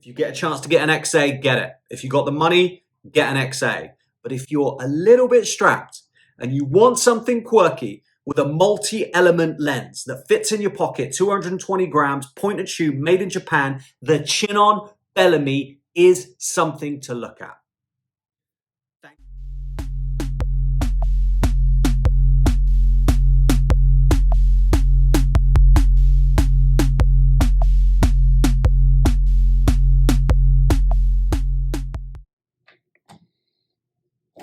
If you get a chance to get an XA, get it. If you got the money, get an XA. But if you're a little bit strapped and you want something quirky with a multi-element lens that fits in your pocket, 220 grams, point and shoot, made in Japan, the Chinon Bellami is something to look at.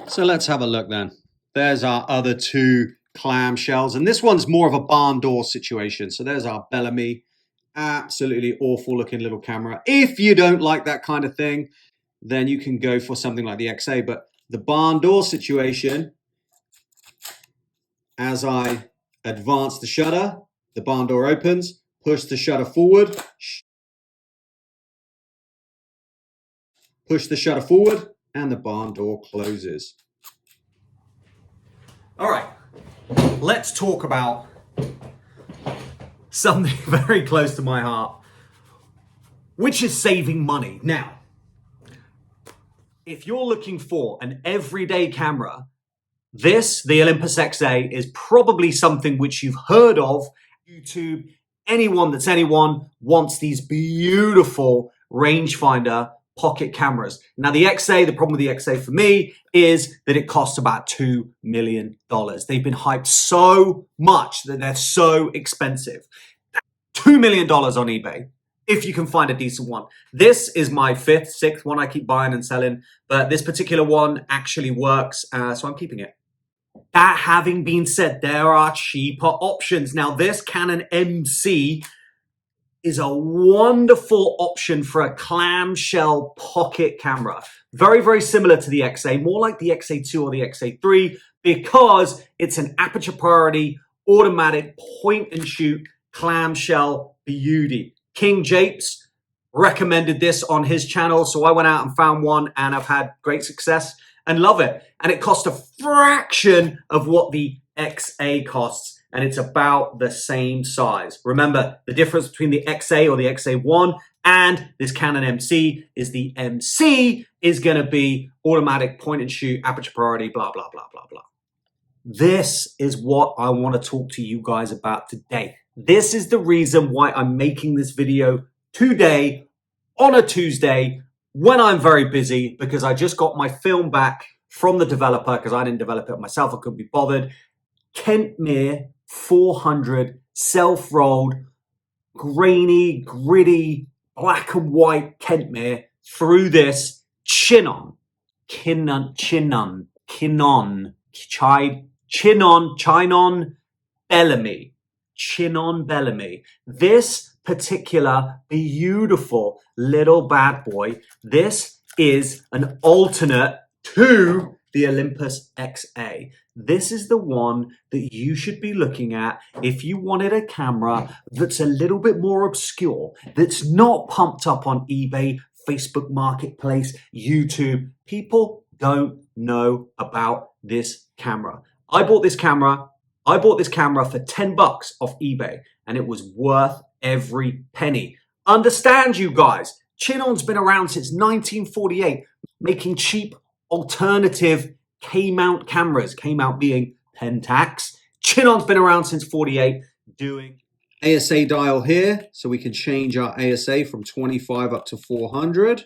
So let's have a look then. There's our other two clamshells, and this one's more of a barn door situation. So there's our Bellami, absolutely awful looking little camera. If you don't like that kind of thing, then you can go for something like the XA. But the barn door situation, as I advance the shutter, the barn door opens, push the shutter forward, push the shutter forward, and the barn door closes. All right, let's talk about something very close to my heart, which is saving money. Now, if you're looking for an everyday camera, the Olympus XA, is probably something which you've heard of. YouTube, anyone wants these beautiful rangefinder pocket cameras. Now the XA, the problem with the XA for me is that it costs about $2 million. They've been hyped so much that they're so expensive. $2 million on eBay, if you can find a decent one. This is my sixth one I keep buying and selling, but this particular one actually works, so I'm keeping it. That having been said, there are cheaper options. Now this Canon MC is a wonderful option for a clamshell pocket camera. Very, very similar to the XA, more like the XA2 or the XA3, because it's an aperture priority, automatic point and shoot clamshell beauty. King Japes recommended this on his channel, so I went out and found one, and I've had great success and love it. And it cost a fraction of what the XA costs, and it's about the same size. Remember, the difference between the XA or the XA1 and this Canon MC is the MC is gonna be automatic point and shoot, aperture priority, blah, blah, blah, blah, blah. This is what I wanna talk to you guys about today. This is the reason why I'm making this video today on a Tuesday when I'm very busy, because I just got my film back from the developer because I didn't develop it myself, I couldn't be bothered. Kentmere 400 self-rolled, grainy, gritty, black and white Kentmere through this Chinon Bellami. Chinon Bellami. This particular beautiful little bad boy, this is an alternate to the Olympus XA. This is the one that you should be looking at if you wanted a camera that's a little bit more obscure, that's not pumped up on eBay, Facebook Marketplace, YouTube. People don't know about this camera. I bought this camera for 10 bucks off eBay, and it was worth every penny. Understand, you guys, Chinon's been around since 1948, making cheap alternative K-mount cameras, K-mount being Pentax. Chinon's been around since 48, doing ASA dial here, so we can change our ASA from 25 up to 400.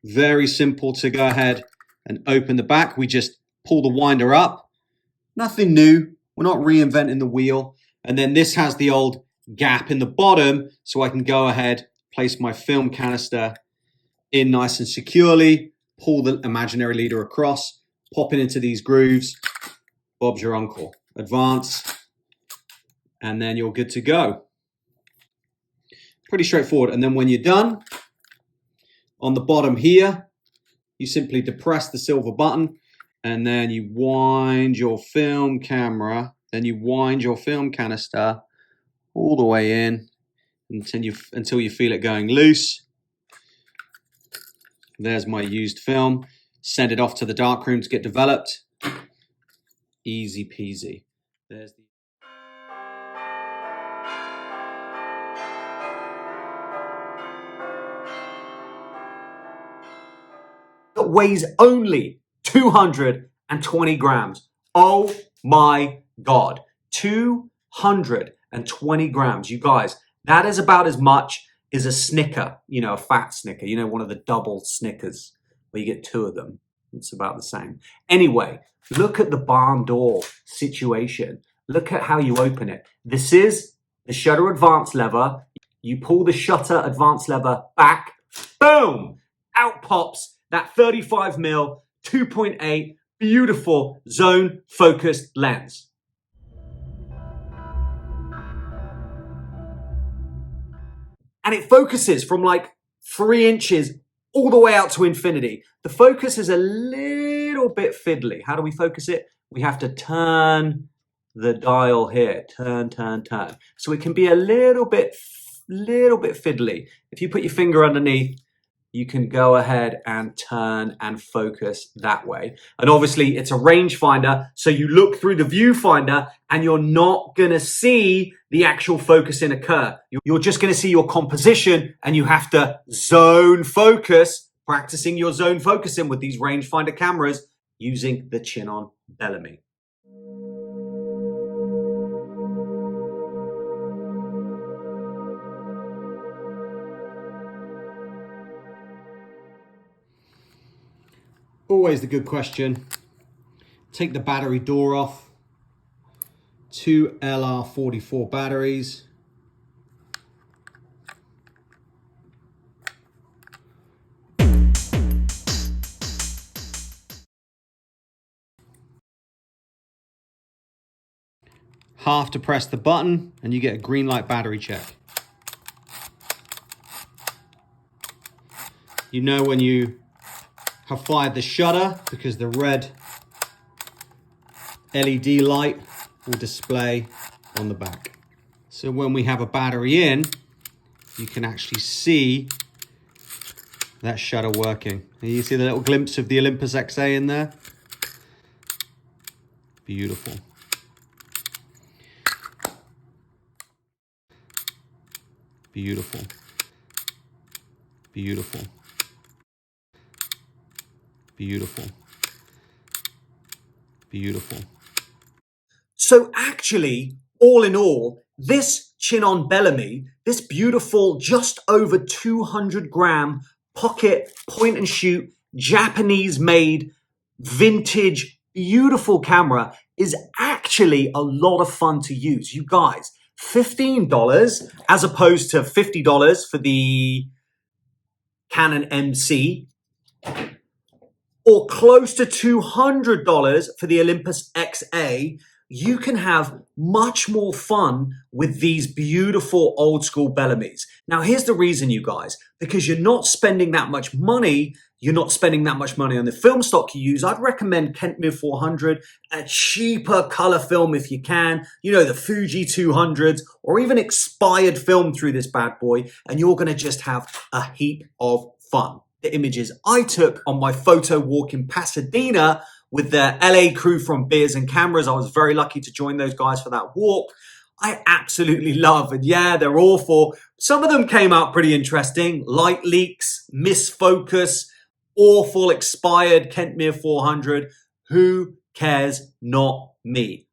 Very simple to go ahead and open the back. We just pull the winder up. Nothing new. We're not reinventing the wheel. And then this has the old gap in the bottom, so I can go ahead, place my film canister in nice and securely, pull the imaginary leader across, pop it into these grooves. Bob's your uncle. Advance, and then you're good to go. Pretty straightforward. And then when you're done, on the bottom here, you simply depress the silver button, and then you wind your film camera, then you wind your film canister all the way in until you feel it going loose. There's my used film. Send it off to the darkroom to get developed. Easy peasy. There's the that weighs only 220 grams. Oh my God, 220 grams. You guys, that is about as much as a Snicker, you know, a fat Snicker, you know, one of the double Snickers where you get two of them. It's about the same. Anyway, look at the barn door situation. Look at how you open it. This is the shutter advance lever. You pull the shutter advance lever back, boom, out pops that 35mm 2.8 beautiful zone focused lens. And it focuses from like 3 inches all the way out to infinity. The focus is a little bit fiddly. How do we focus it? We have to turn the dial here. Turn, turn, turn. So it can be a little bit fiddly. If you put your finger underneath, you can go ahead and turn and focus that way. And obviously it's a rangefinder, so you look through the viewfinder and you're not gonna see the actual focusing occur. You're just gonna see your composition, and you have to zone focus, practicing your zone focusing with these rangefinder cameras using the Chinon Bellami. Always the good question. Take the battery door off. 2 LR44 batteries. Half to press the button and you get a green light battery check. You know when you have fired the shutter because the red LED light will display on the back. So when we have a battery in, you can actually see that shutter working. And you see the little glimpse of the Olympus XA in there? Beautiful. Beautiful. Beautiful. Beautiful. Beautiful. So actually, all in all, this Chinon Bellami, this beautiful, just over 200 gram pocket point and shoot, Japanese made, vintage, beautiful camera is actually a lot of fun to use. You guys, $15 as opposed to $50 for the Canon MC, or close to $200 for the Olympus XA, you can have much more fun with these beautiful old school Bellamis. Now, here's the reason, you guys, because you're not spending that much money. You're not spending that much money on the film stock you use. I'd recommend Kentmere 400, a cheaper color film if you can, you know, the Fuji 200s, or even expired film through this bad boy, and you're gonna just have a heap of fun. The images I took on my photo walk in Pasadena with the LA crew from Beers and Cameras. I was very lucky to join those guys for that walk. I absolutely love, and yeah, they're awful. Some of them came out pretty interesting. Light leaks, misfocus, awful expired Kentmere 400. Who cares? Not me.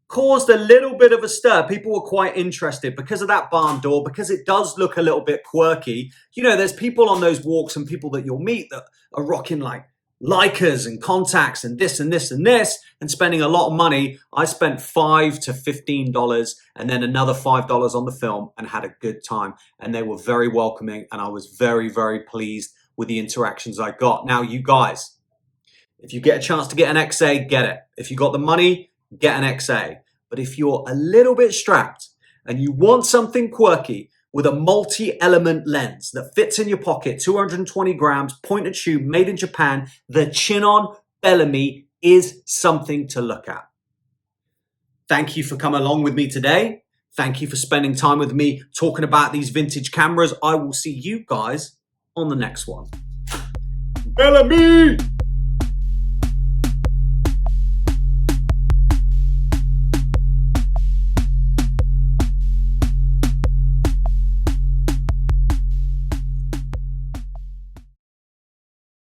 Caused a little bit of a stir. People were quite interested because of that barn door, because it does look a little bit quirky. You know, there's people on those walks and people that you'll meet that are rocking like Leicas and contacts and this and this and this and spending a lot of money. I spent $5 to $15 and then another $5 on the film and had a good time. And they were very welcoming, and I was very, very pleased with the interactions I got. Now, you guys, if you get a chance to get an XA, get it. If you got the money, get an XA. But if you're a little bit strapped and you want something quirky with a multi-element lens that fits in your pocket, 220 grams, point and shoot, made in Japan, the Chinon Bellami is something to look at. Thank you for coming along with me today. Thank you for spending time with me talking about these vintage cameras. I will see you guys on the next one. Bellami!